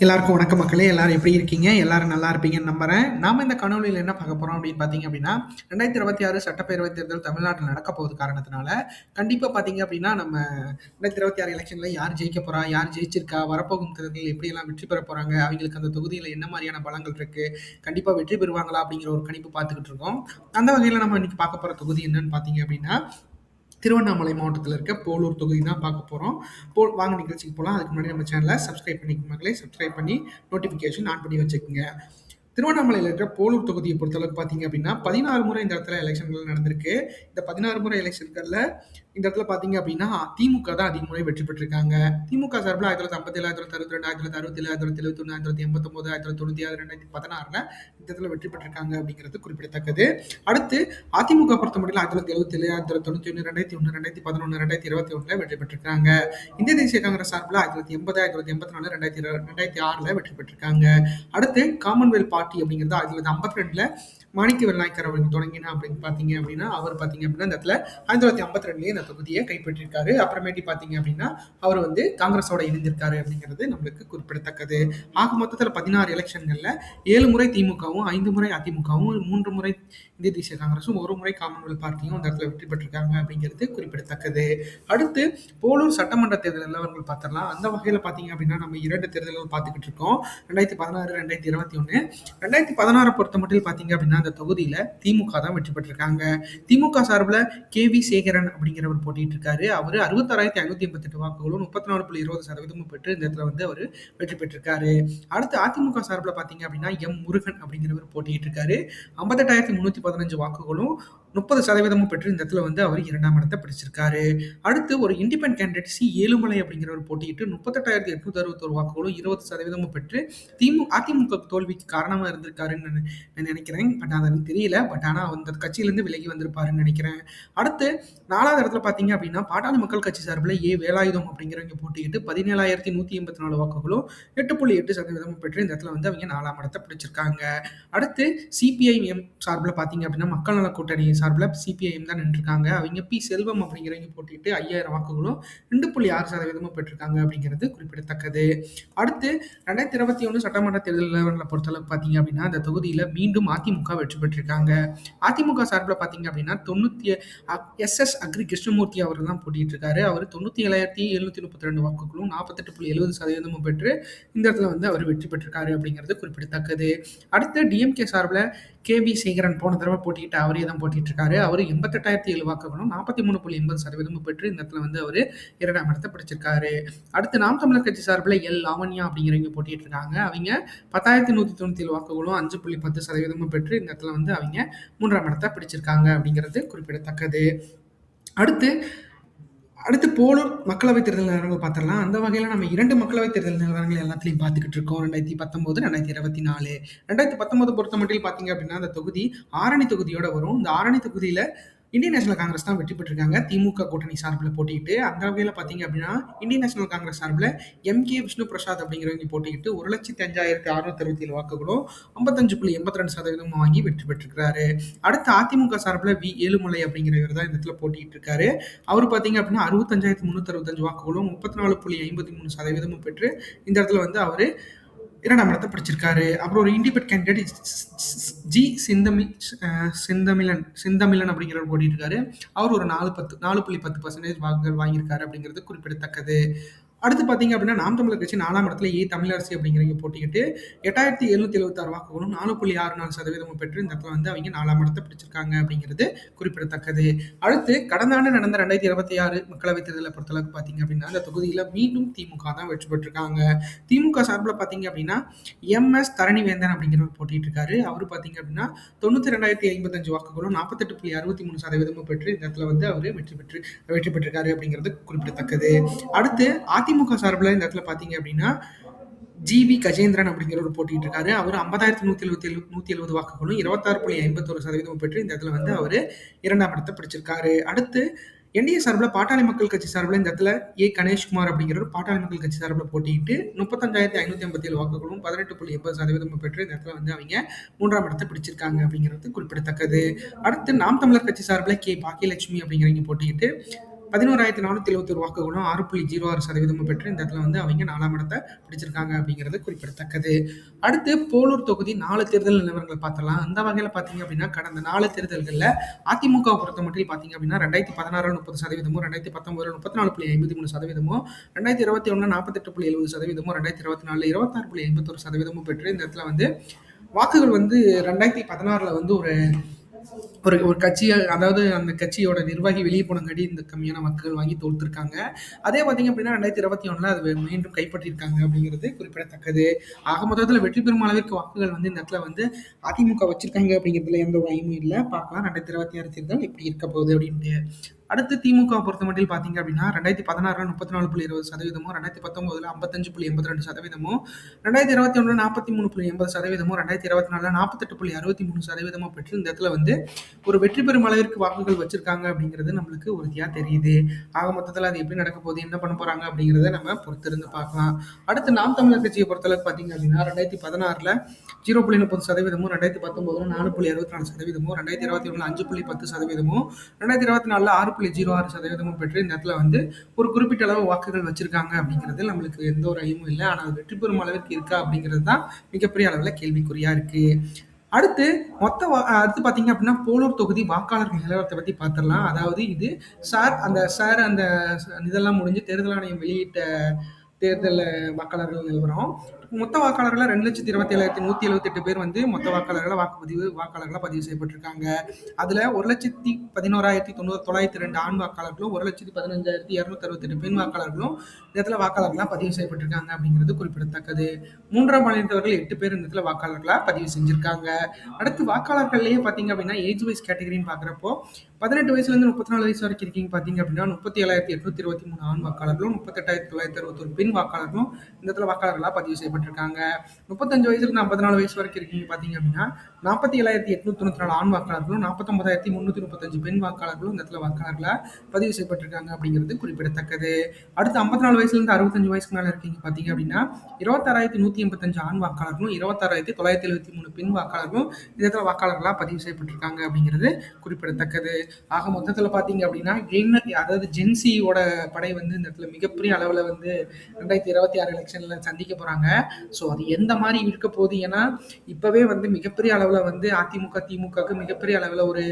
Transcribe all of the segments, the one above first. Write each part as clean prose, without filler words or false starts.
எல்லாருக்கும் வணக்கம் மக்களே. எல்லாரும் எப்படி இருக்கீங்க? எல்லாரும் நல்லா இருப்பீங்கன்னு நம்புறேன். நாம இந்த காணொலியில என்ன பார்க்க போறோம் அப்படின்னு பார்த்தீங்க அப்படின்னா, 2026 சட்டப்பேரவைத் தேர்தல் தமிழ்நாட்டில் நடக்க போகுது காரணத்தினால, கண்டிப்பா பார்த்தீங்க அப்படின்னா, நம்ம 2026 எலெக்ஷன்ல யார் ஜெயிக்க போறா? யார் ஜெயிச்சிருக்கா? வரப்போகும் தேர்தலில் எப்படியெல்லாம் வெற்றி பெற போறாங்க? அவங்களுக்கு அந்த தொகுதியில என்ன மாதிரியான பலங்கள் இருக்கு? கண்டிப்பா வெற்றி பெறுவாங்களா? அப்படிங்கிற ஒரு கணிப்பு பார்த்துக்கிட்டு இருக்கோம். அந்த வகையில நம்ம இன்னைக்கு பார்க்க போற தொகுதி என்னன்னு பார்த்தீங்க அப்படின்னா, திருவண்ணாமலை மாவட்டத்தில் இருக்க போலூர் தொகுதி தான் பார்க்க போகிறோம். வாங்க நிகழ்ச்சிக்கு போகலாம். அதுக்கு முன்னாடி நம்ம சேனலை சப்ஸ்கிரைப் பண்ணிக்கோங்க மக்களே. சப்ஸ்கிரைப் பண்ணி நோட்டிஃபிகேஷன் ஆன் பண்ணி வச்சுக்கோங்க. திருவண்ணாமலையில் இருக்கிற போலூர் தொகுதியை பொறுத்தளவுக்கு பார்த்தீங்க அப்படின்னா 16 முறை இந்த இடத்துல எலெக்ஷன்கள் நடந்திருக்கு. இந்த 16 முறை எலெக்ஷன்களில் இந்த இடத்துல பார்த்தீங்க அப்படின்னா திமுக தான் அதிக முறை வெற்றி பெற்றிருக்காங்க. திமுக சார்பில் 1957, 1962, 1962, 1971, 1979, 1996, 2016 இந்த இடத்துல வெற்றி பெற்றிருக்காங்க அப்படிங்கிறது குறிப்பிடத்தக்கது. அடுத்து அதிமுக பொறுத்த மட்டும் 1977, 1991, 2001, 2011 வெற்றி பெற்றிருக்காங்க. இந்திய தேசிய காங்கிரஸ் சார்பில் 1980, 1984, 2006 வெற்றி பெற்றிருக்காங்க. அடுத்து காமன்வெல்த் பார்ட்டி அப்படிங்கிறது 1952 மாணிக்க வெள்ளாய்க்கர் அவர்கள் தொடங்கினா அப்படின்னு பார்த்தீங்க அப்படின்னா அவர் பார்த்தீங்க அப்படின்னா இந்த இடத்துல 1952 இந்த தொகுதியை கைப்பற்றிருக்காரு. அப்புறமேட்டி பார்த்தீங்க அப்படின்னா அவர் காங்கிரஸோட இணைந்திருக்காரு அப்படிங்கிறது நம்மளுக்கு குறிப்பிடத்தக்கது. ஆக மொத்தத்தில் 16 எலெக்ஷன்கள்ல 7 முறை திமுகவும் 5 முறை அதிமுகவும் 3 முறை இந்திய தேசிய காங்கிரஸும் 1 முறை காமன்வெல்த் பார்ட்டியும் இந்த இடத்துல வெற்றி பெற்றிருக்காங்க அப்படிங்கிறது குறிப்பிடத்தக்கது. அடுத்து போலூர் சட்டமன்ற தேர்தல் நிலவரங்கள் பார்த்துடலாம். அந்த வகையில் பார்த்தீங்க அப்படின்னா நம்ம 2 தேர்தல்கள் பார்த்துக்கிட்டு இருக்கோம். 2016, 2021. 2016 பொறுத்த மட்டும் பார்த்தீங்க அப்படின்னா அந்த தொகுதியில திமுக தான் வெற்றி பெற்றிருக்காங்க. திமுக சார்பில் KV சேகரன் அப்படிங்கிறவர் போட்டிட்டு இருக்காரு. அவர் 66,588 வாக்குகளும் 34.20% பெற்று இந்த இடத்துல அவர் வெற்றி பெற்றிருக்காரு. அடுத்து அதிமுக சார்பில் பார்த்தீங்க அப்படின்னா முருகன் அப்படிங்கிறவர் போட்டிட்டு இருக்காரு. 58,315 வாக்குகளும் 30% பெற்று இந்த இடத்துல அவர் 2ஆம் இடத்தை பிடிச்சிருக்காரு. அடுத்து ஒரு இண்டிபெண்ட் கேண்டிடேட் ஏழுமலை அப்படிங்கிறவர் போட்டியிட்டு 38,861 வாக்குகளும் 20% பெற்று அதிமுக தோல்விக்கு காரணமா இருந்திருக்காருன்னு நான் நினைக்கிறேன். பட் அது எனக்கு தெரியல. பட் ஆனால் அந்த கட்சியிலேருந்து விலகி வந்திருப்பாருன்னு நினைக்கிறேன். அடுத்து 4வது இடத்துல பார்த்தீங்க அப்படின்னா பாட்டாளி மக்கள் கட்சி சார்பில் வேலாயுதம் அப்படிங்கிறவங்க போட்டியிட்டு 17,184 வாக்குகளும் 8.8% பெற்று இந்த இடத்துல அவங்க 4ஆம் இடத்தை பிடிச்சிருக்காங்க. அடுத்து சிபிஐஎம் சார்பில் பார்த்தீங்க அப்படின்னா மக்கள் நல கூட்டணி சார்பில் சிபிஐஎம் தான் நின்றுருக்காங்க. அவங்க செல்வம் அப்படிங்கிறவங்க போட்டிட்டு 5,000 வாக்குகளும் 2.6% பெற்றிருக்காங்க அப்படிங்கிறது குறிப்பிடத்தக்கது. அடுத்து 2021 சட்டமன்ற தேர்தல் நிலவரங்களை பொறுத்தளவுக்கு பார்த்தீங்க அப்படின்னா அந்த தொகுதியில் மீண்டும் அதிமுக வெற்றி பெற்றிருக்காங்க. அதிமுக சார்பில் பார்த்தீங்க அப்படின்னா SS அக்ரி கிருஷ்ணமூர்த்தி அவர் தான் போட்டிட்டு இருக்காரு. அவர் 97,732 வாக்குகளும் 48.70% பெற்று இந்த இடத்துல அவர் வெற்றி பெற்றிருக்காரு அப்படிங்கிறது குறிப்பிடத்தக்கது. அடுத்து டிஎம்கே சார்பில் KV சேகரன் போன தடவை போட்டிட்டு அவரே தான் போட்டிட்டு இருக்காரு. அவர் 88,007 வாக்குகளும் 43.80% பெற்று இந்த இடத்துல அவர் 2ஆம் இடத்தை பிடிச்சிருக்காரு. அடுத்து நாம் தமிழர் கட்சி சார்பில் லாவண்யா அப்படிங்கிறவங்க போட்டிட்டு இருக்காங்க. அவங்க 10,197 வாக்குகளும் 5.10% பெற்று இந்த இடத்துல அவங்க 3ஆம் இடத்தை பிடிச்சிருக்காங்க அப்படிங்கிறது குறிப்பிடத்தக்கது. அடுத்து போலூர் மக்களவை தேர்தல் நிலவரங்கள் பார்த்துடலாம். அந்த வகையில் நம்ம 2 மக்களவை தேர்தல் நிலவரங்கள் எல்லாத்துலையும் பார்த்துக்கிட்டு இருக்கோம். 2019, 2024. 2019 பொறுத்த மட்டும் பார்த்தீங்க அப்படின்னா அந்த தொகுதி ஆரணி தொகுதியோட வரும். இந்த ஆரணி தொகுதியில் இந்தியன் நேஷனல் காங்கிரஸ் தான் வெற்றி பெற்றிருக்காங்க திமுக கூட்டணி சார்பில் போட்டிட்டு. அந்த வகையில் பார்த்தீங்க அப்படின்னா இந்தியன் நேஷனல் காங்கிரஸ் சார்பில் MK விஷ்ணு பிரசாத் அப்படிங்கிறவங்க போட்டிட்டு 1,05,667 வாக்குகளும் 55.82% வாங்கி வெற்றி பெற்றிருக்கிறாரு. அடுத்து அதிமுக சார்பில் ஏழுமலை அப்படிங்கிறவர் தான் இந்த இடத்துல போட்டிட்டு இருக்காரு. அவர் பார்த்தீங்க அப்படின்னா 65,365 வாக்குகளும் 34.53% பெற்று இந்த இடத்துல அவர் 2ஆம் இடத்தை பிடிச்சிருக்காரு. அப்புறம் ஒரு இண்டிபெண்ட் கேண்டிடேட் செந்தமிழன் அப்படிங்கிறவர் போட்டிட்டு இருக்காரு. அவர் ஒரு 4.10% வாக்குகள் வாங்கியிருக்காரு அப்படிங்கிறது குறிப்பிடத்தக்கது. அடுத்து பார்த்தீங்க அப்படின்னா நாம் தமிழர் கட்சி 4ஆம் இடத்துல தமிழரசி அப்படிங்கிறவங்க போட்டிக்கிட்டு 8,776 வாக்குகளும் 4.64% பெற்று இந்த இடத்துல அவங்க 4ஆம் இடத்தை பிடிச்சிருக்காங்க அப்படிங்கிறது குறிப்பிடத்தக்கது. அடுத்து கடந்த ஆண்டு நடந்த 2026 மக்களவைத் தேர்தலை பொறுத்தளவுக்கு பார்த்தீங்க அப்படின்னா அந்த தொகுதியில் மீண்டும் திமுக தான் வெற்றி பெற்றிருக்காங்க. திமுக சார்பில் பார்த்தீங்க அப்படின்னா MS தரணிவேந்தன் அப்படிங்கிறவர் போட்டிட்டு இருக்காரு. அவர் பார்த்தீங்க அப்படின்னா 92,055 வாக்குகளும் 48.63% பெற்று இந்த இடத்துல அவர் வெற்றி பெற்றிருக்காரு அப்படிங்கிறது குறிப்பிடத்தக்கது. அடுத்து அதிமுக சார்பில் இந்த இடத்துல பார்த்தீங்க அப்படின்னா GV கஜேந்திரன் அப்படிங்கிறவர் போட்டிட்டு இருக்காரு. அவர் 50,170 வாக்குகளும் 26.51% பெற்று இந்த இடத்துல அவர் 2ஆம் இடத்தை பிடிச்சிருக்காரு. அடுத்து NDA சார்பில் பாட்டாளி மக்கள் கட்சி சார்பில் இந்த இடத்துல கணேஷ்குமார் அப்படிங்கிறவர் பாட்டாளி மக்கள் கட்சி சார்பில் போட்டிட்டு 35,557 வாக்குகளும் 18.80% பெற்று இந்த இடத்துல அவங்க 3ஆம் இடத்தை பிடிச்சிருக்காங்க அப்படிங்கிறது குறிப்பிடத்தக்கது. அடுத்து நாம் தமிழர் கட்சி சார்பில் பாக்கியலட்சுமி அப்படிங்கிறவங்க போட்டிட்டு 11,471 வாக்குகளும் 6.06% பெற்று இந்த இடத்துல வந்து அவங்க 4ஆம் இடத்தை பிடிச்சிருக்காங்க அப்படிங்கிறது குறிப்பிடத்தக்கது. அடுத்து போலூர் தொகுதி 4 தேர்தல் நிலவரங்கள் பார்த்தலாம். அந்த வகையில பார்த்தீங்க அப்படின்னா, கடந்த 4 தேர்தல்கள்ல அதிமுகவை பொறுத்தமட்டில் பார்த்தீங்க அப்படின்னா 2016 30%, 2019 34.53%, 2021 48.70%, 2024 26.51% பெற்று இந்த இடத்துல வந்து வாக்குகள் வந்து 2016ல வந்து ஒரு ஒரு ஒரு கட்சியை, அதாவது அந்த கட்சியோட நிர்வாகி வெளியே போனங்காட்டி இந்த கம்மியான வாக்குகள் வாங்கி தோற்றுருக்காங்க. அதே பார்த்தீங்க அப்படின்னா 2021 அது மீண்டும் கைப்பற்றியிருக்காங்க அப்படிங்கிறது குறிப்பிடத்தக்கது. ஆக மொத்தத்தில் வெற்றி பெறும் அளவிற்கு வாக்குகள் வந்து இந்த இடத்துல வந்து அதிமுக வச்சிருக்காங்க அப்படிங்கிறதுல எந்த ஒரு ஐயமும் இல்லை. பார்க்கலாம் 2026 தேர்தல் எப்படி இருக்க போகுது அப்படின்ட்டு. அடுத்து திமுக பொறுத்த மட்டும் பார்த்தீங்க அப்படின்னா 2016 34.20%, 2019 55.82%, 2021 43.80%, 2024 48.63% பெற்று இந்த இடத்துல வந்து ஒரு வெற்றி பெறும் அளவிற்கு வாக்குகள் வச்சிருக்காங்க அப்படிங்கிறது நம்மளுக்கு உறுதியா தெரியுது. ஆக மொத்தத்தில் அது எப்படி நடக்க போகுது, என்ன பண்ண போறாங்க அப்படிங்கிறத நம்ம பொறுத்திருந்து பார்க்கலாம். அடுத்து நாம் தமிழர் கட்சியை பொறுத்தளவுக்கு பார்த்தீங்க அப்படின்னா 2016ல 0.30%, 2019 4.64%, 2021 5.10%, 2024 6.06% பெற்று இந்த இடத்துல வந்து ஒரு குறிப்பிட்ட அளவு வாக்குகள் வச்சிருக்காங்க அப்படிங்கிறது நம்மளுக்கு எந்த ஒரு ஐயமும் இல்லை. ஆனால் வெற்றி பெறும் அளவிற்கு இருக்கா அப்படிங்கிறது தான் மிகப்பெரிய அளவில் கேள்விக்குறியா இருக்கு. அடுத்து அடுத்து பார்த்தீங்க அப்படின்னா போலூர் தொகுதி வாக்காளர் நிலவரத்தை பத்தி பார்த்துடலாம். அதாவது இது அந்த இதெல்லாம் முடிஞ்சு தேர்தல் ஆணையம் வெளியிட்ட தேர்தல் வாக்காளர்கள் நிலவரம். மொத்த வாக்காளர்கள் 2,27,178 பேர் வந்து மொத்த வாக்காளர்களாக பதிவு செய்யப்பட்டிருக்காங்க. அதுல 1,11,902 ஆண் வாக்காளர்களும் 1,15,268 பெண் வாக்காளர்களும் இந்த இடத்துல வாக்காளர்களாக பதிவு செய்யப்பட்டிருக்காங்க அப்படிங்கிறது குறிப்பிடத்தக்கது. 3ஆம் பாலினத்தவர்கள் 8 பேர் இந்த இடத்துல வாக்காளர்களாக பதிவு செஞ்சிருக்காங்க. அடுத்து வாக்காளர்கள்லயே பார்த்தீங்க அப்படின்னா ஏஜ் வைஸ் கேட்டகரின்னு பார்க்குறப்போ 18 வயசுலேருந்து 34 வயசு வரைக்கும் இருக்கீங்க பார்த்தீங்க அப்படின்னா 37,823 ஆண் வாக்காளர்களும் 38,961 பெண் வாக்காளர்களும் இந்த இடத்துல வாக்காளர்களாக பதிவு செய்யப்பட்டிருக்காங்க. 35 வயசுலேருந்து 54 வயசு வரைக்கும் இருக்கீங்க பார்த்தீங்க அப்படின்னா 47,894 ஆண் வாக்காளர்களும் 49,335 பெண் வாக்காளர்களும் இந்த இடத்துல வாக்காளர்களாக பதிவு செய்யப்பட்டிருக்காங்க அப்படிங்கிறது குறிப்பிடத்தக்கது. அடுத்து 54 வயசுலேருந்து 65 வயசுக்கு மேலே இருக்கீங்க பார்த்தீங்க அப்படின்னா 26,185 ஆண் வாக்காளர்களும் 26,973 பெண் வாக்காளர்களும் இந்த இடத்துல வாக்காளர்களாக பதிவு செய்யப்பட்டிருக்காங்க அப்படிங்கிறது குறிப்பிடத்தக்கது. ஆக மொத்தத்தில் பார்த்தீங்க அப்படின்னா அதாவது ஜென்சியோட படை வந்து இந்த இடத்துல மிகப்பெரிய அளவில் வந்து 2026 எலெக்ஷன்ல சந்திக்க போறாங்க. ஸோ அது எந்த மாதிரி இருக்க போகுது, ஏன்னா இப்பவே வந்து மிகப்பெரிய அளவில் வந்து அதிமுக திமுகவுக்கு மிகப்பெரிய அளவில் ஒரு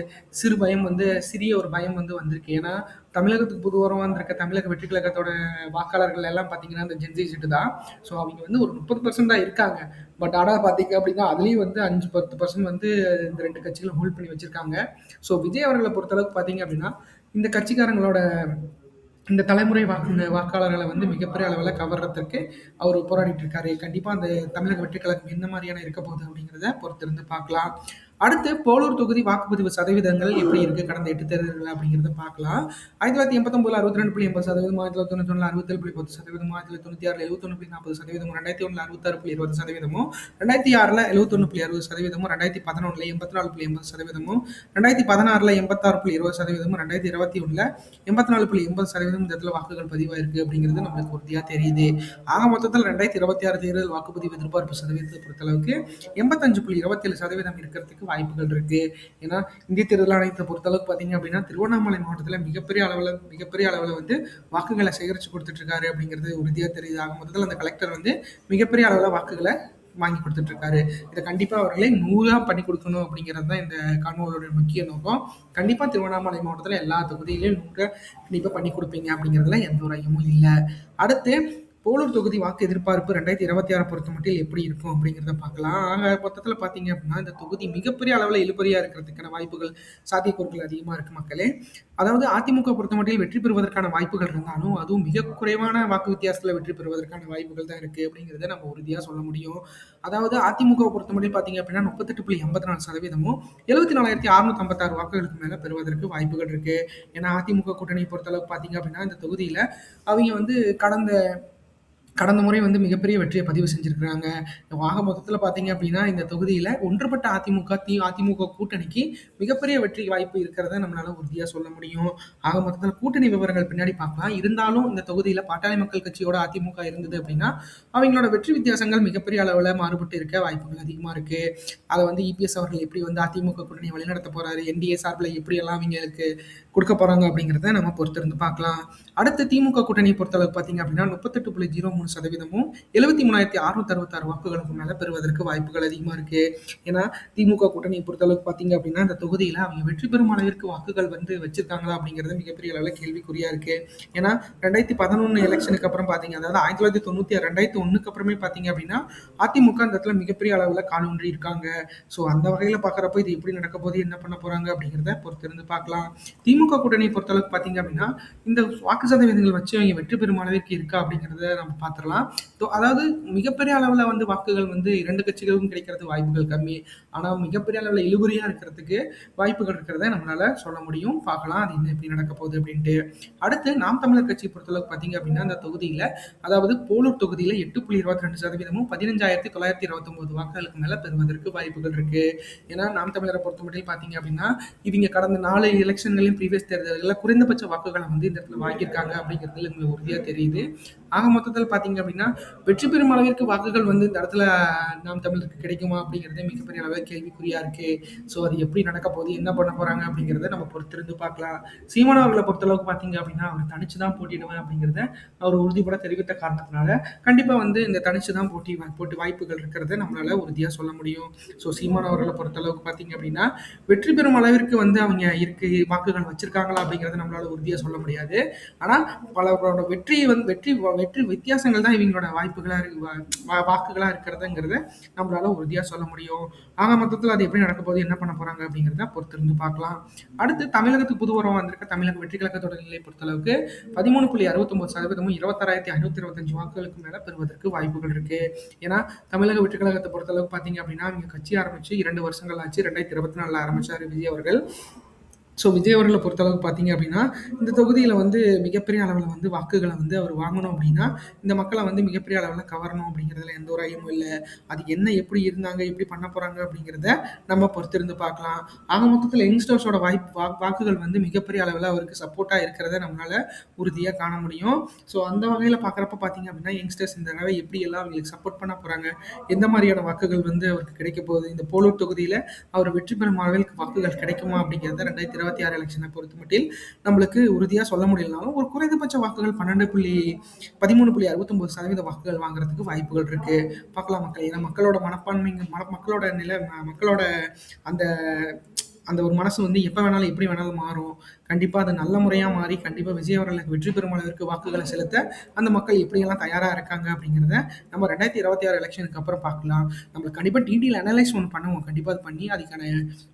சிறிய ஒரு பயம் வந்து வந்திருக்கு. ஏன்னா தமிழகத்துக்கு புதுவரமாக வந்திருக்க தமிழக வெற்றி கழகத்தோட வாக்காளர்கள் எல்லாம் பார்த்தீங்கன்னா இந்த ஜென்சி சீட்டு தான். ஸோ அவங்க வந்து ஒரு 30% தான் இருக்காங்க. பட் ஆனால் பார்த்தீங்க அப்படின்னா அதுலேயும் வந்து 5-10% வந்து இந்த 2 கட்சிகளும் ஹோல்ட் பண்ணி வச்சிருக்காங்க. ஸோ விஜய் அவர்களை பொறுத்தளவுக்கு பார்த்தீங்க அப்படின்னா இந்த கட்சிக்காரங்களோட இந்த தலைமுறை வாக்காளர்களை வந்து மிகப்பெரிய அளவில் கவர்றதுக்கு அவர் போராடிட்டு இருக்காரு. கண்டிப்பாக அந்த தமிழக வெற்றி கழகம் என்ன மாதிரியான இருக்க போகுது அப்படிங்கிறத பொறுத்திருந்து பார்க்கலாம். அடுத்து போலூர் தொகுதி வாக்குப்பதிவு சதவீதங்கள் எப்படி இருக்கு கடந்த 8 தேர்தல்கள் அப்படிங்கிறத பார்க்கலாம். 1989 62.80%, 1991 67.10%, 1996 71.40%, 2001 66.20%, 2006 71.60%, 2011 84.80%, 2016 86.20%, 2021 84.80% இந்த இடத்துல வாக்குகள் பதிவாயிருக்கு அப்படிங்கிறது நம்மளுக்கு உறுதியா தெரியுது. ஆக மொத்தத்தில் 2026 தேர்தல் வாக்குப்பதிவு எதிர்பார்ப்பு சதவீதத்தை பொறுத்தளவுக்கு 85.27% இருக்கிறதுக்கு வாய்ப்புகள் இருக்கு. ஏன்னா இந்திய தேர்தல் ஆணையத்தை பொறுத்தளவுக்கு பார்த்தீங்க அப்படின்னா திருவண்ணாமலை மாவட்டத்தில் மிகப்பெரிய அளவில் வந்து வாக்குகளை சேகரித்து கொடுத்துட்டு இருக்காரு அப்படிங்கிறது உறுதியாக தெரியுது. ஆக மொத்தத்தில் அந்த கலெக்டர் வந்து மிகப்பெரிய அளவில் வாக்குகளை வாங்கி கொடுத்துட்டு இருக்காரு. இதை கண்டிப்பா அவர்களே 100 பண்ணி கொடுக்கணும் அப்படிங்கிறது தான் இந்த காணொலியோட முக்கிய நோக்கம். கண்டிப்பா திருவண்ணாமலை மாவட்டத்தில் எல்லா தொகுதியிலையும் 100 கண்டிப்பா பண்ணி கொடுப்பீங்க அப்படிங்கிறதுல எந்த ஒரு ஐயமும் இல்லை. அடுத்து போலூர் தொகுதி வாக்கு எதிர்பார்ப்பு 2026 பொறுத்த மட்டும் எப்படி இருக்கும் அப்படிங்கிறத பார்க்கலாம். ஆக மொத்தத்தில் பார்த்தீங்க அப்படின்னா இந்த தொகுதி மிகப்பெரிய அளவில் இழுபறியா இருக்கிறதுக்கான வாய்ப்புகள் சாத்தியக்கூறுகள் அதிகமாக இருக்கு மக்களே. அதாவது அதிமுக பொறுத்த மட்டும் வெற்றி பெறுவதற்கான வாய்ப்புகள் இருந்தாலும் அதுவும் மிக குறைவான வாக்கு வித்தியாசத்தில் வெற்றி பெறுவதற்கான வாய்ப்புகள் தான் இருக்கு அப்படிங்கிறத நம்ம உறுதியாக சொல்ல முடியும். அதாவது அதிமுக பொறுத்த மட்டும் பார்த்தீங்க அப்படின்னா 38.84%, 74,656 வாக்குகளுக்கு மேல பெறுவதற்கு வாய்ப்புகள் இருக்கு. ஏன்னா அதிமுக கூட்டணி பொறுத்தளவுக்கு பார்த்தீங்க அப்படின்னா இந்த தொகுதியில அவங்க வந்து கடந்த முறை வந்து மிகப்பெரிய வெற்றியை பதிவு செஞ்சிருக்கிறாங்க. ஆக மொத்தத்தில் பார்த்தீங்க அப்படின்னா இந்த தொகுதியில் ஒன்றுபட்ட அதிமுக கூட்டணிக்கு மிகப்பெரிய வெற்றி வாய்ப்பு இருக்கிறத நம்மளால உறுதியாக சொல்ல முடியும். ஆக மொத்தத்தில் கூட்டணி விவரங்கள் பின்னாடி பார்க்கலாம். இருந்தாலும் இந்த தொகுதியில் பாட்டாளி மக்கள் கட்சியோட அதிமுக இருந்தது அப்படின்னா அவங்களோட வெற்றி வித்தியாசங்கள் மிகப்பெரிய அளவில் மாறுபட்டு இருக்க வாய்ப்புகள் அதிகமாக இருக்கு. அதை வந்து இபிஎஸ் அவர்கள் எப்படி வந்து அதிமுக கூட்டணியை வழிநடத்த போறாரு, என்டிஏ சார்பில் எப்படியெல்லாம் அவங்களுக்கு குடுக்க போறாங்க அப்படிங்கிறத நம்ம பொறுத்திருந்து பார்க்கலாம். அடுத்து திமுக கூட்டணியை பொறுத்தளவுக்கு பார்த்தீங்க அப்படின்னா 38.03%மும் 73,666 வாக்குகளுக்கு மேல பெறுவதற்கு வாய்ப்புகள் அதிகமா இருக்கு. ஏன்னா திமுக கூட்டணியை பொறுத்தளவுக்கு பார்த்தீங்க அப்படின்னா இந்த தொகுதியில அவங்க வெற்றி பெறும் அளவிற்கு வாக்குகள் வந்து வச்சிருக்காங்களா அப்படிங்கிறது மிகப்பெரிய அளவில் கேள்விக்குறியா இருக்கு. ஏன்னா 2011 எலெக்ஷனுக்கு அப்புறம் பார்த்தீங்க, அதாவது 1990 2001க்கு அப்புறமே பார்த்தீங்க அப்படின்னா அதிமுக இந்த இடத்துல மிகப்பெரிய அளவில் காலூன்றி இருக்காங்க. ஸோ அந்த வகையில் பார்க்குறப்போ இது எப்படி நடக்க போது, என்ன பண்ண போறாங்க அப்படிங்கிறத பொறுத்திருந்து பார்க்கலாம். திமுக கூட்டணியை பொறுத்தளவுக்கு பார்த்தீங்க அப்படின்னா இந்த வாக்கு சதவீதங்கள் வச்சு அவங்க வெற்றி பெறும் அளவிற்கு இருக்கா அப்படிங்கிறத நம்ம பார்த்துடலாம். அதாவது மிகப்பெரிய அளவில் வந்து வாக்குகள் வந்து இரண்டு கட்சிகளுக்கும் கிடைக்கிறது வாய்ப்புகள் கம்மி. ஆனால் மிகப்பெரிய அளவில் இழுபறியா இருக்கிறதுக்கு வாய்ப்புகள் இருக்கிறத நம்மளால சொல்ல முடியும். பார்க்கலாம் அது என்ன எப்படி நடக்க போகுது அப்படின்ட்டு. அடுத்து நாம் தமிழர் கட்சி பொறுத்தளவுக்கு பார்த்தீங்க அப்படின்னா அந்த தொகுதியில், அதாவது போலூர் தொகுதியில் 8.22%மும் 15,929 வாக்குகளுக்கு மேல பெறுவதற்கு வாய்ப்புகள் இருக்கு. ஏன்னா நாம் தமிழரை பொறுத்த மட்டும் பார்த்தீங்க அப்படின்னா இவங்க கடந்த 4 எலெக்ஷன்களையும் ப்ரீவியஸ் தேர்தல்களில் குறைந்தபட்ச வாக்குகளை வந்து இந்த இடத்துல வாங்கியிருக்காங்க அப்படிங்கிறதுல எங்களுக்கு உறுதியாக தெரியுது. ஆக மொத்தத்தில் பார்த்தீங்க அப்படின்னா வெற்றி பெறும் அளவிற்கு வாக்குகள் வந்து இந்த இடத்துல நாம் தமிழருக்கு கிடைக்குமா அப்படிங்கிறதே மிகப்பெரிய அளவில் கேள்விக்குறியா இருக்கு. ஸோ அது எப்படி நடக்க போகுது, என்ன பண்ண போறாங்க அப்படிங்கிறத நம்ம பொறுத்திருந்து பார்க்கலாம். சீமான் அவர்களை பொறுத்தளவுக்கு பார்த்தீங்க அப்படின்னா அவர் தனிச்சு தான் போட்டியிடுவேன் அப்படிங்கிறத அவர் உறுதிப்பட தெரிவித்த காரணத்தினால கண்டிப்பா வந்து இந்த தனிச்சு தான் போட்டி வாய்ப்புகள் இருக்கிறத நம்மளால உறுதியா சொல்ல முடியும். ஸோ சீமான் அவர்களை பொறுத்தளவுக்கு பார்த்தீங்க அப்படின்னா வெற்றி பெறும் அளவிற்கு வந்து அவங்க இருக்கு வாக்குகள் வச்சிருக்காங்களா அப்படிங்கிறத நம்மளால உறுதியா சொல்ல முடியாது. ஆனா பலரோட வெற்றி வந்து வெற்றி வித்தியாசங்கள் தான் இவங்களோட வாய்ப்புகளா வாக்குகளா இருக்கிறதுங்கிறத நம்மளால உறுதியா சொல்ல முடியும். ஆக மொத்தத்தில் அது எப்படி நடக்க போகுது, என்ன பண்ண போறாங்க அப்படிங்கிறத பொறுத்திருந்து பார்க்கலாம். அடுத்து தமிழகத்துக்கு புது உறவு வந்திருக்க தமிழக வெற்றி கழக தொடர்நிலை பொறுத்தளவுக்கு 13.69%மும் 26,525 வாக்குகளுக்கு மேல பெறுவதற்கு வாய்ப்புகள் இருக்கு. ஏன்னா தமிழக வெற்றி கழகத்தை பொறுத்தளவுக்கு பார்த்தீங்க அப்படின்னா அவங்க கட்சி ஆரம்பிச்சு 2 வருஷங்கள் ஆச்சு. 2024 ஆரம்பிச்சாரு விஜய் அவர்கள். ஸோ விஜய் அவர்களை பொறுத்தளவுக்கு பார்த்தீங்க அப்படின்னா இந்த தொகுதியில் வந்து மிகப்பெரிய அளவில் வந்து வாக்குகளை வந்து அவர் வாங்கணும் அப்படின்னா இந்த மக்களை வந்து மிகப்பெரிய அளவில் கவரணும் அப்படிங்கிறதுல எந்த ஒரு ஐயமும் இல்லை. அது என்ன எப்படி இருந்தாங்க, எப்படி பண்ண போகிறாங்க அப்படிங்கிறத நம்ம பொறுத்திருந்து பார்க்கலாம். ஆக மொத்தத்தில் யங்ஸ்டர்ஸோட வாக்குகள் வந்து மிகப்பெரிய அளவில் அவருக்கு சப்போர்ட்டாக இருக்கிறத நம்மளால் உறுதியாக காண முடியும். ஸோ அந்த வகையில் பார்க்குறப்ப பார்த்தீங்க அப்படின்னா யங்ஸ்டர்ஸ் இந்த தடவை எப்படி எல்லாம் அவங்களுக்கு சப்போர்ட் பண்ண போகிறாங்க, எந்த மாதிரியான வாக்குகள் வந்து அவருக்கு கிடைக்க போகுது, இந்த போலூர் தொகுதியில் அவர் வெற்றி பெறும் அளவுக்கு வாக்குகள் கிடைக்குமா அப்படிங்கிறத 2026 எலெக்ஷனை பொறுத்த மட்டில் நம்மளுக்கு உறுதியாக சொல்ல முடியலனாலும் ஒரு குறைந்தபட்ச வாக்குகள் 13.69% வாக்குகள் வாங்குறதுக்கு வாய்ப்புகள் இருக்கு. பார்க்கலாம் மக்கள். ஏன்னா மக்களோட மனப்பான்மை, மக்களோட நிலை, மக்களோட அந்த அந்த ஒரு மனசு வந்து எப்போ வேணாலும் எப்படி வேணாலும் மாறும். கண்டிப்பாக அது நல்ல முறையாக மாறி கண்டிப்பாக விஜய் அவர்களுக்கு வெற்றி பெறும் அளவிற்கு வாக்குகளை செலுத்த அந்த மக்கள் எப்படியெல்லாம் தயாராக இருக்காங்க அப்படிங்கிறத நம்ம 2026 எலெக்ஷனுக்கு அப்புறம் பார்க்கலாம். நம்மளுக்கு கண்டிப்பாக டீட்டெயில் அனலைஸ் ஒன்று பண்ணுவோம். கண்டிப்பாக அது பண்ணி அதுக்கான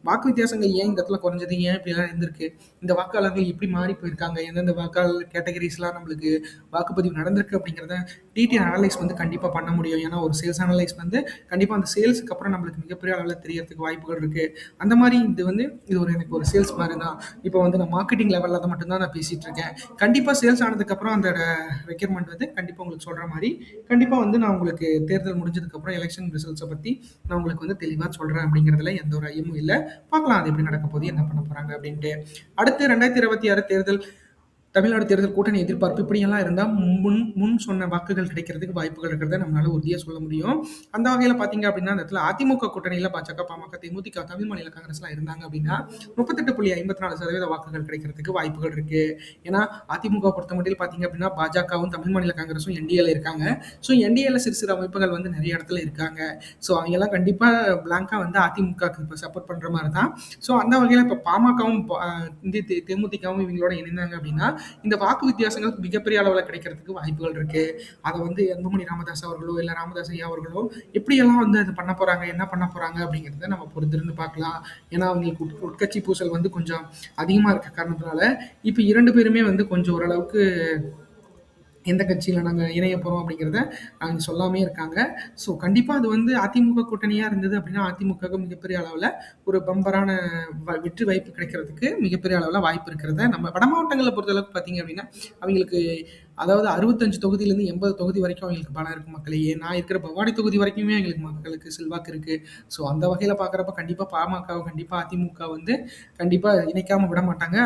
வாக்கு வித்தியாசங்கள் ஏன் இந்த இடத்துல குறைஞ்சது, ஏன் இப்படிலாம் இருந்திருக்கு, இந்த வாக்காளர்கள் எப்படி மாறி போயிருக்காங்க, எந்தெந்த வாக்காளர் கேட்டகரிஸ்லாம் நம்மளுக்கு வாக்குப்பதிவு நடந்திருக்கு அப்படிங்கிறத டீட்டெயில் அனலைஸ் வந்து கண்டிப்பாக பண்ண முடியும். ஏன்னா ஒரு சேல்ஸ் அனலைஸ் வந்து கண்டிப்பாக அந்த சேல்ஸுக்கு அப்புறம் நம்மளுக்கு மிகப்பெரிய அளவில் தெரியறதுக்கு வாய்ப்புகள் இருக்குது. அந்த மாதிரி இது ஒரு எனக்கு ஒரு சேல்ஸ் மாதிரி தான். இப்போ வந்து நான் மார்க்கெட்டிங் லெவலில் தான் மட்டும்தான் நான் பேசிகிட்டு இருக்கேன். கண்டிப்பாக சேல்ஸ் ஆனதுக்கப்புறம் அந்த ரெக்யர்மெண்ட் வந்து கண்டிப்பாக உங்களுக்கு சொல்கிற மாதிரி கண்டிப்பாக வந்து நான் உங்களுக்கு தேர்தல் முடிஞ்சதுக்கப்புறம் எலெக்ஷன் ரிசல்ட்ஸை பற்றி நான் உங்களுக்கு வந்து தெளிவாக சொல்கிறேன் அப்படிங்கிறதுல எந்த ஒரு ஐயமும் இல்லை. பார்க்கலாம் அது எப்படி நடக்க போகுது, என்ன பண்ண போகிறாங்க அப்படின்ட்டு. அடுத்து 2026 தேர்தல், தமிழ்நாடு தேர்தல் கூட்டணி எதிர்பார்ப்பு இப்படியெல்லாம் இருந்தால் முன் சொன்ன வாக்குகள் கிடைக்கிறதுக்கு வாய்ப்புகள் இருக்கிறத நம்மளால உறுதியாக சொல்ல முடியும். அந்த வகையில் பார்த்தீங்க அப்படின்னா அந்த இடத்துல அதிமுக கூட்டணியில் பாஜக, பாமக, தேமுதிக, தமிழ் மாநில காங்கிரஸ்லாம் இருந்தாங்க அப்படின்னா 38.54% வாக்குகள் கிடைக்கிறதுக்கு வாய்ப்புகள் இருக்கு. ஏன்னா அதிமுக பொறுத்த மட்டும் பார்த்தீங்க அப்படின்னா பாஜகவும் தமிழ் மாநில காங்கிரஸும் என்டிஏல இருக்காங்க. ஸோ என்டிஏல சிறு சிறு அமைப்புகள் வந்து நிறைய இடத்துல இருக்காங்க. ஸோ அவங்கெல்லாம் கண்டிப்பாக பிளாங்காக வந்து அதிமுகவுக்கு இப்போ சப்போர்ட் பண்ணுற மாதிரி தான். ஸோ அந்த வகையில் இப்போ பாமகவும் தேமுதிகவும் இவங்களோட இணைந்தாங்க அப்படின்னா இந்த வாக்கு வித்தியாசங்கள் மிகப்பெரிய அளவில் கிடைக்கிறதுக்கு வாய்ப்புகள் இருக்கு. அதை வந்து அன்புமணி ராமதாஸ் அவர்களோ இல்லை ராமதாஸ் ஐயா அவர்களோ எப்படியெல்லாம் வந்து அது பண்ண போறாங்க, என்ன பண்ண போறாங்க அப்படிங்கிறத நம்ம பொறுத்திருந்து பார்க்கலாம். ஏன்னா அவங்களுக்கு உட்கட்சி பூசல் வந்து கொஞ்சம் அதிகமா இருக்க காரணத்தினால இப்போ 2 பேருமே வந்து கொஞ்சம் ஓரளவுக்கு எந்த கட்சியில் நாங்கள் இணைய போகிறோம் அப்படிங்கிறத அவங்க சொல்லாமே இருக்காங்க. ஸோ கண்டிப்பாக அது வந்து அதிமுக கூட்டணியாக இருந்தது அப்படின்னா அதிமுகவுக்கு மிகப்பெரிய அளவில் ஒரு பம்பரான வெற்றி வாய்ப்பு கிடைக்கிறதுக்கு மிகப்பெரிய அளவில் வாய்ப்பு இருக்கிறத நம்ம வட மாவட்டங்களில் பொறுத்தளவுக்கு பார்த்தீங்க அப்படின்னா அவங்களுக்கு, அதாவது 65 தொகுதியிலேருந்து 80 தொகுதி வரைக்கும் அவங்களுக்கு பலம் இருக்குது மக்களையே. நான் இருக்கிற பவானி தொகுதி வரைக்குமே எங்களுக்கு மக்களுக்கு செல்வாக்கு இருக்குது. ஸோ அந்த வகையில் பார்க்குறப்ப கண்டிப்பாக பாமகவை கண்டிப்பாக அதிமுக வந்து கண்டிப்பாக இணைக்காமல் விட மாட்டாங்க.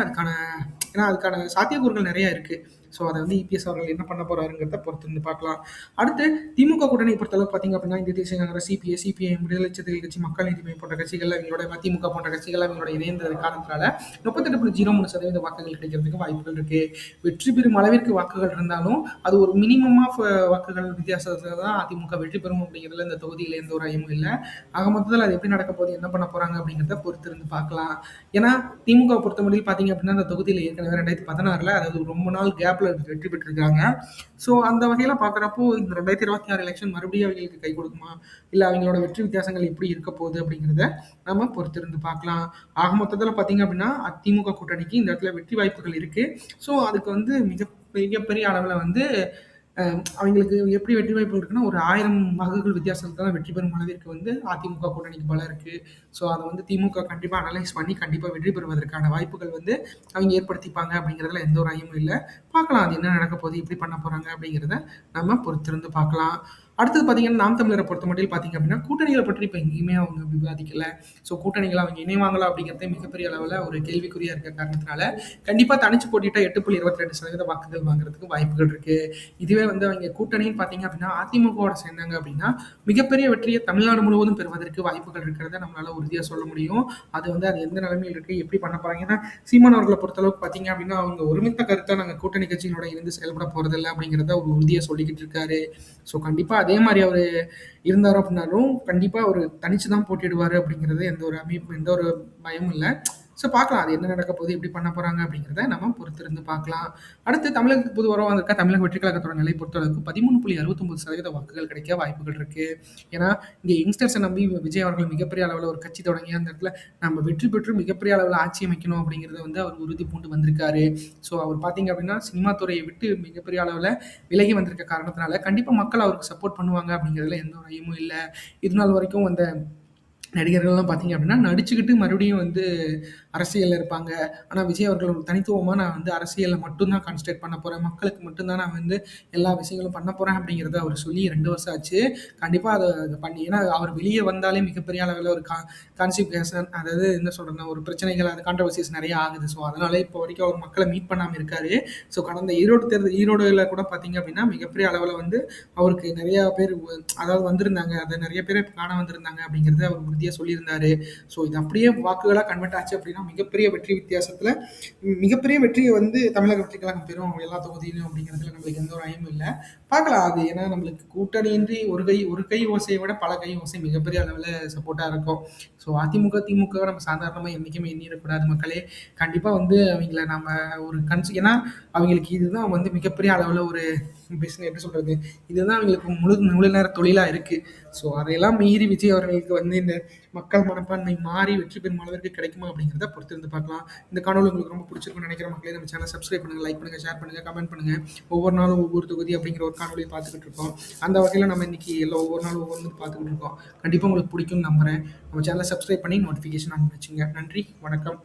ஏன்னா அதுக்கான சாத்தியக்கூறுகள் நிறையா இருக்குது. ஸோ அதை வந்து இபிஎஸ் அவர்கள் என்ன பண்ண போறாருங்கிறத பொறுத்து இருந்து பார்க்கலாம். அடுத்து திமுக கூட்டணி பொறுத்தளவுக்கு பார்த்தீங்க அப்படின்னா இந்திய தேசிய காங்கிரஸ், சிபிஐஎம், விடுதலை சிறுத்தைகள் கட்சி, மக்கள் நீதி மய்யம் போன்ற கட்சிகள், அவங்களோட மதிமுக போன்ற கட்சிகள் அவங்களோட இணைந்த காரணத்தினால 38.03% வாக்குகள் கிடைக்கிறதுக்கு வாய்ப்புகள் இருக்கு. வெற்றி பெறும் அளவிற்கு வாக்குகள் இருந்தாலும் அது ஒரு மினிமம் ஆஃப் வாக்குகள் வித்தியாசத்துல தான் அதிமுக வெற்றி பெறும் அப்படிங்கிறதுல இந்த தொகுதியில எந்த ஒரு ஐயமும் இல்லை. ஆக மொத்தத்தில் அது எப்படி நடக்க போகுது, என்ன பண்ண போறாங்க அப்படிங்கிறத பொறுத்து இருந்து பார்க்கலாம். ஏன்னா திமுக பொறுத்தமட்டில் பார்த்தீங்க அப்படின்னா அந்த தொகுதியில் ஏற்கனவே 2016 அதாவது ரொம்ப நாள் கேப்ல வெற்றி பெற்றிருக்காங்க. ஸோ அந்த வகையில் பார்க்குறப்போ இந்த 2026 எலெக்ஷன் மறுபடியும் அவங்களுக்கு கை கொடுக்குமா, இல்லை அவங்களோட வெற்றி வித்தியாசங்கள் எப்படி இருக்க போகுது அப்படிங்கிறத நம்ம பொறுத்திருந்து பார்க்கலாம். ஆக மொத்தத்தில் பார்த்தீங்க அப்படின்னா அதிமுக கூட்டணிக்கு இந்த இடத்துல வெற்றி வாய்ப்புகள் இருக்கு. ஸோ அதுக்கு வந்து மிகப்பெரிய அளவில் வந்து அவங்களுக்கு எப்படி வெற்றி வாய்ப்பு இருக்குன்னா ஒரு 1000 வாக்குகள் வித்தியாசத்தில் தான் வெற்றி பெறும் அளவிற்கு வந்து அதிமுக கூட்டணிக்கு பலம் இருக்கு. ஸோ அதை வந்து திமுக கண்டிப்பாக அனலைஸ் பண்ணி கண்டிப்பாக வெற்றி பெறுவதற்கான வாய்ப்புகள் வந்து அவங்க ஏற்படுத்திப்பாங்க அப்படிங்கிறதுல எந்த ஒரு ஐயமும் இல்லை. பார்க்கலாம் அது என்ன நடக்க போகுது, எப்படி பண்ண போறாங்க அப்படிங்கிறத நம்ம பொறுத்திருந்து பார்க்கலாம். அடுத்தது பார்த்தீங்கன்னா நாம் தமிழரை பொறுத்த மட்டும் பார்த்தீங்க அப்படின்னா கூட்டணிகளை பற்றி இப்போ எங்கேயுமே அவங்க விவாதிக்கல. ஸோ கூட்டணிகளை அவங்க இணைவாங்களா அப்படிங்கிறதே மிகப்பெரிய அளவில் ஒரு கேள்விக்குறியா இருக்க காரணத்தினால கண்டிப்பாக தனிச்சு போட்டிட்டா 8.22% வாக்குகள் வாங்குறதுக்கு வாய்ப்புகள் இருக்கு. இதுவே வந்து அவங்க கூட்டணின்னு பார்த்தீங்க அப்படின்னா அதிமுகவோட சேர்ந்தாங்க அப்படின்னா மிகப்பெரிய வெற்றியை தமிழ்நாடு முழுவதும் பெறுவதற்கு வாய்ப்புகள் இருக்கிறத நம்மளால உறுதியாக சொல்ல முடியும். அது வந்து அது எந்த நிலைமையில் இருக்கு, எப்படி பண்ண போறாங்க. ஏன்னா சீமான் அவர்களை பொறுத்தளவுக்கு பார்த்தீங்க அப்படின்னா அவங்க ஒருமித்த கருத்தை நாங்கள் கூட்டணி கட்சிகளோட இருந்து செயல்பட போறதில்லை அப்படிங்கிறத ஒரு உறுதியாக சொல்லிக்கிட்டு இருக்காரு. ஸோ கண்டிப்பாக அதே மாதிரி அவர் இருந்தார் அப்படின்னாலும் கண்டிப்பாக அவர் தனிச்சு தான் போட்டிடுவார் அப்படிங்கிறது எந்த ஒரு பயமும் இல்லை. ஸோ பார்க்கலாம் அது என்ன நடக்க போகுது, எப்படி பண்ண போறாங்க அப்படிங்கிறத நம்ம பொறுத்திருந்து பார்க்கலாம். அடுத்து தமிழகத்துக்கு புது உறவாக இருக்க தமிழக வெற்றி கழகத்தோட நிலை பொறுத்தளவுக்கு 13.69% வாக்குகள் கிடைக்க வாய்ப்புகள் இருக்கு. ஏன்னா இங்கே யங்ஸ்டர்ஸை நம்பி விஜய் அவர்கள் மிகப்பெரிய அளவில் ஒரு கட்சி தொடங்கி அந்த இடத்துல நம்ம வெற்றி பெற்று மிகப்பெரிய அளவில் ஆட்சி அமைக்கணும் அப்படிங்கிறத வந்து அவர் உறுதி பூண்டு வந்திருக்காரு. ஸோ அவர் பார்த்தீங்க அப்படின்னா சினிமா துறையை விட்டு மிகப்பெரிய அளவில் விலகி வந்திருக்க காரணத்தினால கண்டிப்பாக மக்கள் அவருக்கு சப்போர்ட் பண்ணுவாங்க அப்படிங்கிறதுல எந்த ஒரு ஐயமும் இல்லை. இது நாள் வரைக்கும் அந்த நடிகர்கள்லாம் பார்த்தீங்க அப்படின்னா நடிச்சுக்கிட்டு மறுபடியும் வந்து அரசியலில் இருப்பாங்க. ஆனால் விஜய் அவர்கள் ஒரு தனித்துவமாக நான் வந்து அரசியலில் மட்டும்தான் கான்சன்ட்ரேட் பண்ண போகிறேன், மக்களுக்கு மட்டும்தான் நான் வந்து எல்லா விஷயங்களும் பண்ண போகிறேன் அப்படிங்கிறத அவர் சொல்லி 2 வருஷம் ஆச்சு. கண்டிப்பாக அதை பண்ணி ஏன்னா அவர் வெளியே வந்தாலே மிகப்பெரிய அளவில் ஒரு கான்சிக்வேஷன் அதாவது என்ன சொல்கிறேன்னா ஒரு பிரச்சனைகள் அது கான்ட்ரவர்சிஸ் நிறைய ஆகுது. ஸோ அதனால இப்போ வரைக்கும் அவர் மக்களை மீட் பண்ணாமல் இருக்காரு. ஸோ கடந்த ஈரோடுல கூட பார்த்தீங்க அப்படின்னா மிகப்பெரிய அளவில் வந்து அவருக்கு நிறைய பேர் அதாவது வந்திருந்தாங்க, அதை நிறைய பேர் காண வந்திருந்தாங்க அப்படிங்கிறத அவர் உறுதியாக சொல்லியிருந்தாரு. ஸோ இது அப்படியே வாக்குகளாக கன்வெர்ட் ஆச்சு அப்படின்னா மிகப்பெரிய வெற்றி வித்தியாசத்தில் மிகப்பெரிய வெற்றியை வந்து தமிழக வெற்றி கழகம் பெறும் எல்லா தொகுதியிலும் அப்படிங்கிறதுல நம்மளுக்கு எந்த ஒரு ஐயமும் இல்லை. பார்க்கலாம் அது ஏன்னா நம்மளுக்கு கூட்டணியின்றி ஒரு கை ஓசையை விட பல கை ஓசை மிகப்பெரிய அளவில் சப்போர்ட்டாக இருக்கும். ஸோ அதிமுக திமுக நம்ம சாதாரணமாக என்றைக்குமே எண்ணிடக்கூடாது மக்களே. கண்டிப்பாக வந்து அவங்கள நம்ம ஒரு ஏன்னா அவங்களுக்கு இதுதான் வந்து மிகப்பெரிய அளவில் ஒரு பிஸ்னஸ் எப்படி சொல்றது, இதுதான் அவங்களுக்கு முழு நேர தொழிலாக இருக்கு. ஸோ அதையெல்லாம் மீறி விஜய் அவர்களுக்கு வந்து இந்த மக்கள் மனப்பான்மை மாறி வெற்றி பெறும் அளவிற்கு கிடைக்குமா அப்படிங்கிறத பொறுத்து இருந்து பார்க்கலாம். இந்த காணொலி உங்களுக்கு ரொம்ப பிடிச்சிருக்குன்னு நினைக்கிற மக்களே நம்ம சேனல் சப்ஸ்கிரைப் பண்ணுங்க, லைக் பண்ணுங்க, ஷேர் பண்ணுங்க, கமெண்ட் பண்ணுங்க. ஒவ்வொரு நாளும் ஒவ்வொரு தொகுதி அப்படிங்கிற ஒரு காணொலியை பார்த்துக்கிட்டு இருக்கோம். அந்த வகையில் நம்ம இன்னைக்கு எல்லாம் ஒவ்வொரு நாளும் ஒவ்வொரு பார்த்துக்கிட்டு இருக்கோம். கண்டிப்பாக உங்களுக்கு பிடிக்கும்னு நம்புறேன். நம்ம சேனலை சப்ஸ்கிரைப் பண்ணி நோட்டிஃபிகேஷன் ஆன் வச்சுங்க. நன்றி, வணக்கம்.